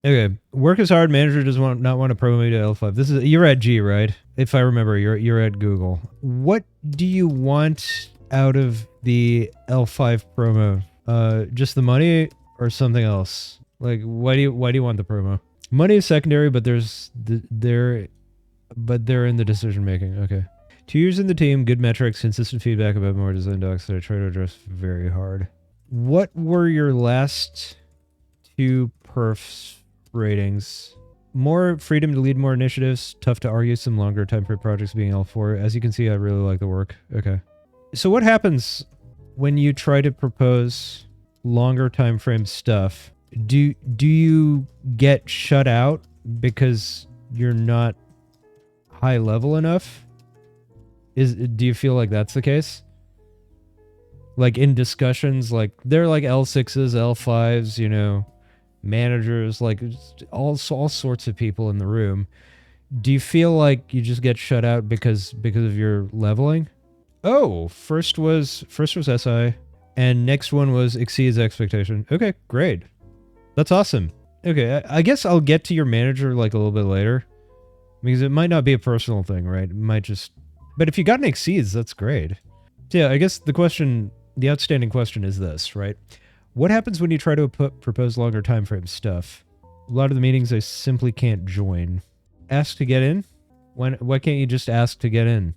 Okay, work is hard. Manager does not want to promote me to L5. This is you're at G, right? If I remember, you're at Google. What do you want out of the L5 promo? Just the money or something else? Like, why do you want the promo? Money is secondary, but they're in the decision making. Okay. 2 years in the team, good metrics, consistent feedback about more design docs that I try to address very hard. What were your last two perfs ratings? More freedom to lead more initiatives. Tough to argue some longer time frame projects being L4. As you can see, I really like the work. Okay. So what happens when you try to propose longer time frame stuff? Do you get shut out because you're not high level enough? Do you feel like that's the case? Like in discussions, like they're like L6s, L5s, you know, managers, like all sorts of people in the room. Do you feel like you just get shut out because of your leveling? Oh, first was SI, and next one was exceeds expectation. Okay, great. That's awesome. Okay, I guess I'll get to your manager like a little bit later, because it might not be a personal thing, right? It might just. But if you got an exceeds, that's great. So yeah, I guess the outstanding question is this, right? What happens when you try to propose longer time frame stuff? A lot of the meetings I simply can't join. Ask to get in? Why can't you just ask to get in?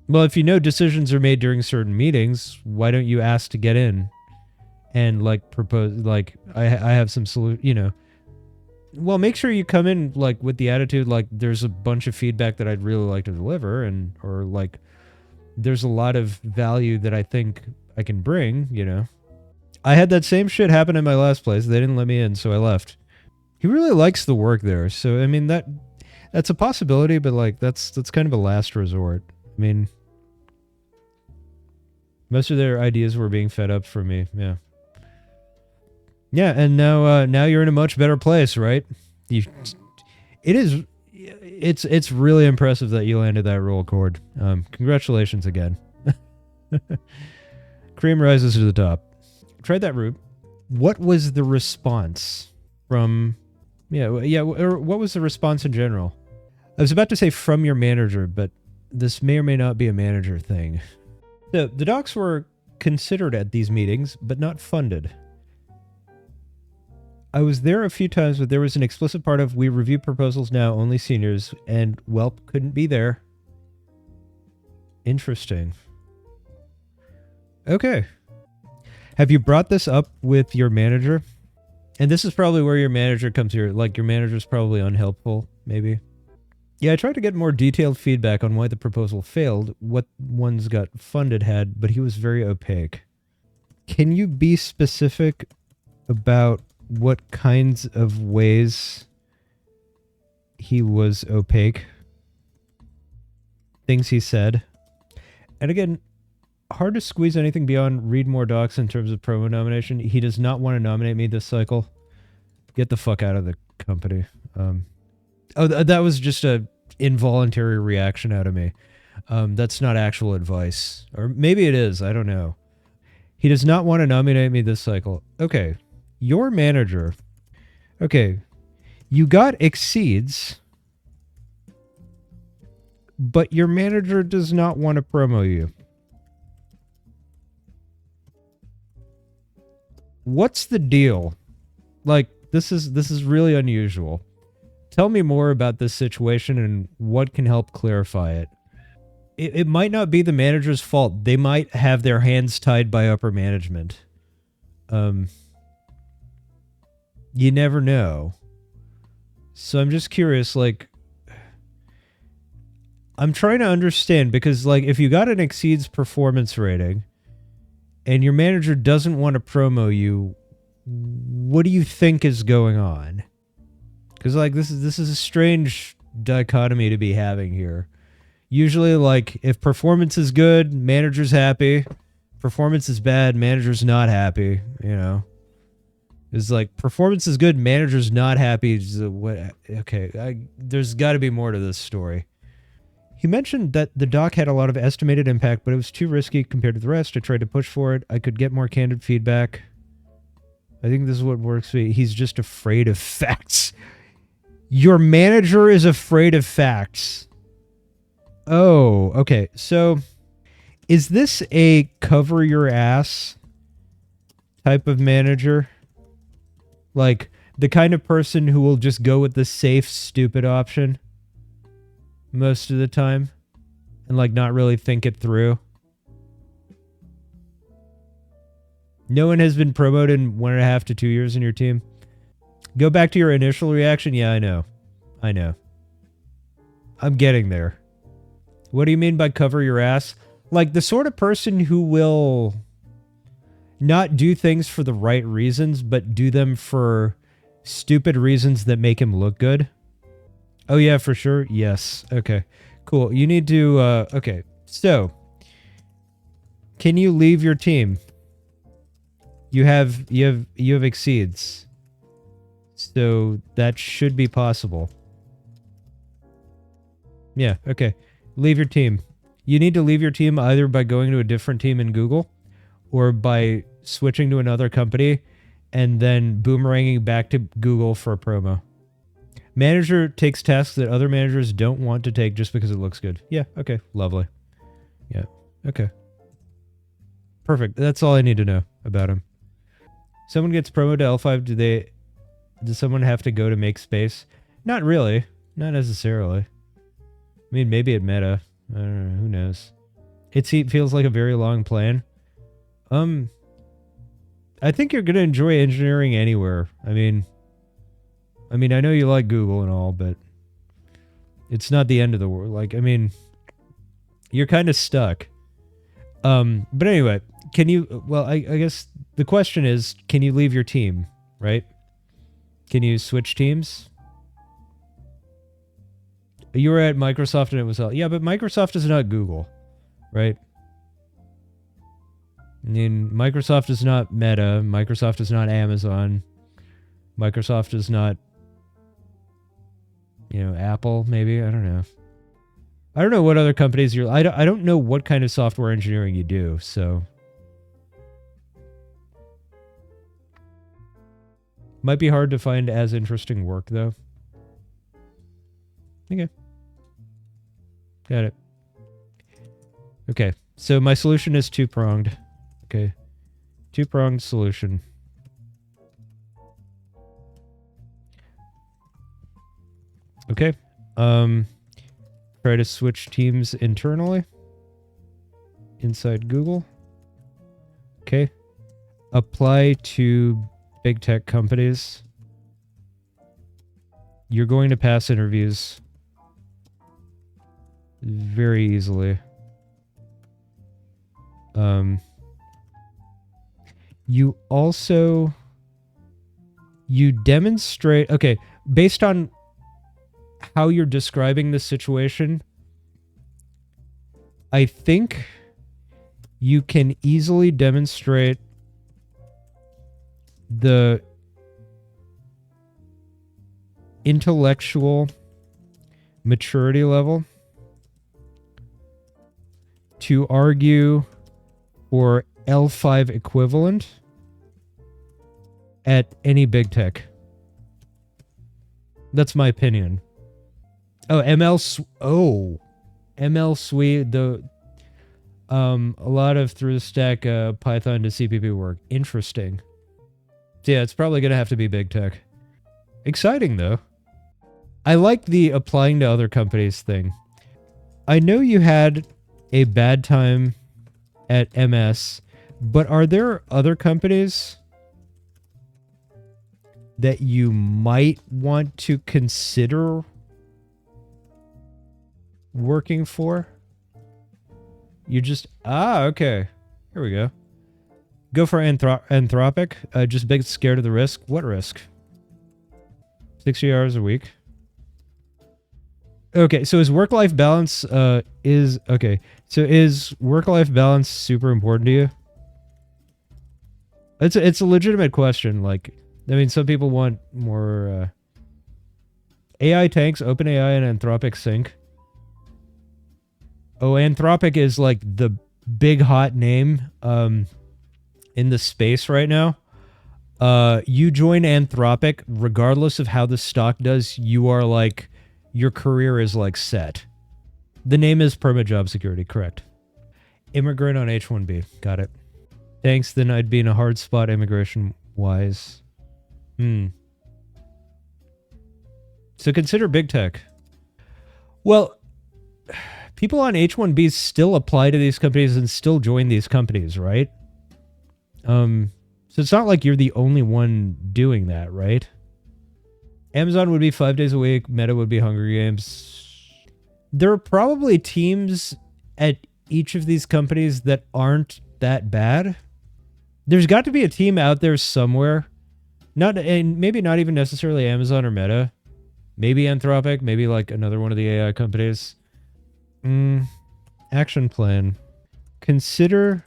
Well, if you know decisions are made during certain meetings, why don't you ask to get in and like propose like I have some solution, you know. Well, make sure you come in like with the attitude like there's a bunch of feedback that I'd really like to deliver, and or like there's a lot of value that I think I can bring, you know. I had that same shit happen in my last place. They didn't let me in, so I left. He really likes the work there. So I mean that's a possibility, but like that's kind of a last resort. I mean, most of their ideas were being fed up for me. Yeah. Yeah, and now you're in a much better place, right? You it's really impressive that you landed that role, Cord. Congratulations again. Cream rises to the top. Tried that route. What was the response from? Or what was the response in general? I was about to say from your manager, but this may or may not be a manager thing. The docs were considered at these meetings, but not funded. I was there a few times, but there was an explicit part of we review proposals now, only seniors, and Welp couldn't be there. Interesting. Okay. Have you brought this up with your manager? And this is probably where your manager comes here. Like, your manager's probably unhelpful, maybe. Yeah, I tried to get more detailed feedback on why the proposal failed, what ones got funded had, but he was very opaque. Can you be specific about what kinds of ways he was opaque? Things he said? And again, hard to squeeze anything beyond read more docs in terms of promo nomination. He does not want to nominate me this cycle. Get the fuck out of the company. That was just a involuntary reaction out of me. That's not actual advice. Or maybe it is. I don't know. He does not want to nominate me this cycle. Okay. Your manager. Okay. You got exceeds, but your manager does not want to promo you. What's the deal? Like, this is really unusual. Tell me more about this situation and what can help clarify it. It might not be the manager's fault. They might have their hands tied by upper management. You never know. So I'm just curious, like, I'm trying to understand, because like if you got an exceeds performance rating and your manager doesn't want to promo you, what do you think is going on? Because like this is a strange dichotomy to be having here. Usually, like, if performance is good, manager's happy. Performance is bad, manager's not happy, you know. It's like, performance is good, manager's not happy. Okay, there's got to be more to this story. He mentioned that the doc had a lot of estimated impact, but it was too risky compared to the rest. I tried to push for it. I could get more candid feedback. I think this is what works for you. He's just afraid of facts. Your manager is afraid of facts. Oh, okay. So, is this a cover your ass type of manager? Like, the kind of person who will just go with the safe, stupid option most of the time and, like, not really think it through? No one has been promoted in 1.5 to 2 years in your team. Go back to your initial reaction. Yeah, I know. I'm getting there. What do you mean by cover your ass? Like the sort of person who will not do things for the right reasons, but do them for stupid reasons that make him look good. Oh yeah, for sure. Yes. Okay. Cool. You need to, okay. So, can you leave your team? You have exceeds. So that should be possible. Yeah, okay. Leave your team. You need to leave your team either by going to a different team in Google or by switching to another company and then boomeranging back to Google for a promo. Manager takes tasks that other managers don't want to take just because it looks good. Yeah, okay. Lovely. Yeah, okay. Perfect. That's all I need to know about him. Someone gets promoted to L5, does someone have to go to make space? Not really. Not necessarily. I mean, maybe at Meta. I don't know. Who knows? It feels like a very long plan. I think you're going to enjoy engineering anywhere. I mean, I know you like Google and all, but it's not the end of the world. Like, I mean, you're kind of stuck. But anyway, can you, well, I guess the question is, can you leave your team, right? Can you switch teams? You were at Microsoft and it was all... Yeah, but Microsoft is not Google, right? I mean, Microsoft is not Meta. Microsoft is not Amazon. Microsoft is not, you know, Apple, maybe? I don't know. I don't know what other companies you're... I don't know what kind of software engineering you do, so... Might be hard to find as interesting work, though. Okay. Got it. Okay, so my solution is two-pronged. Okay. Two-pronged solution. Okay. Try to switch teams internally. Inside Google. Okay. Apply to big tech companies. You're going to pass interviews very easily. You also... You demonstrate... Okay, based on how you're describing the situation, I think you can easily demonstrate the intellectual maturity level to argue for L5 equivalent at any big tech. That's my opinion. Oh, ML Suite, a lot of through the stack Python to CPP work. Interesting. Yeah, it's probably going to have to be big tech. Exciting, though. I like the applying to other companies thing. I know you had a bad time at MS, but are there other companies that you might want to consider working for? You just... Ah, okay. Here we go. Go for Anthropic. Just big scared of the risk. What risk? 60 hours a week. Okay, so is work-life balance, okay. So is work-life balance super important to you? It's a legitimate question. Like, I mean, some people want more, AI tanks, OpenAI and Anthropic sync. Oh, Anthropic is like the big hot name, in the space right now. You join Anthropic, regardless of how the stock does, you are like, your career is like set. The name is Perma Job Security, correct. Immigrant on H-1B, got it. Thanks, then I'd be in a hard spot immigration-wise. So consider big tech. Well, people on H-1Bs still apply to these companies and still join these companies, right? So it's not like you're the only one doing that, right? Amazon would be 5 days a week. Meta would be Hunger Games. There are probably teams at each of these companies that aren't that bad. There's got to be a team out there somewhere. And maybe not even necessarily Amazon or Meta. Maybe Anthropic. Maybe like another one of the AI companies. Action plan. Consider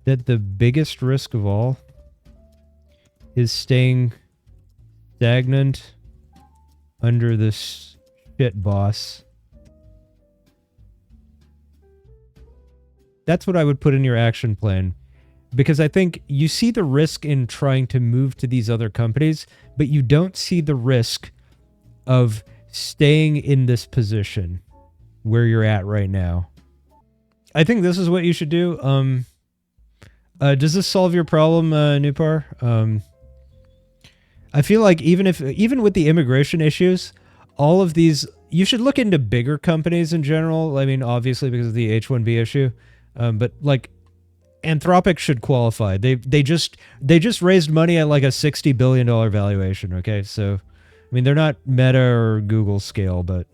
that the biggest risk of all is staying stagnant under this shit boss. That's what I would put in your action plan. Because I think you see the risk in trying to move to these other companies, but you don't see the risk of staying in this position where you're at right now. I think this is what you should do. Does this solve your problem, Nupar? I feel like even with the immigration issues, all of these, you should look into bigger companies in general. I mean, obviously because of the H-1B issue, but like Anthropic should qualify. They just raised money at like a $60 billion valuation. Okay, so I mean they're not Meta or Google scale, but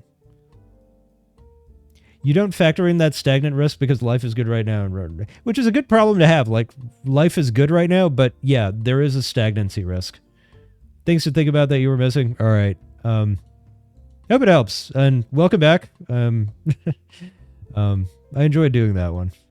you don't factor in that stagnant risk because life is good right now, which is a good problem to have. Like life is good right now, but yeah, there is a stagnancy risk. Things to think about that you were missing. All right. Hope it helps, and welcome back. I enjoyed doing that one.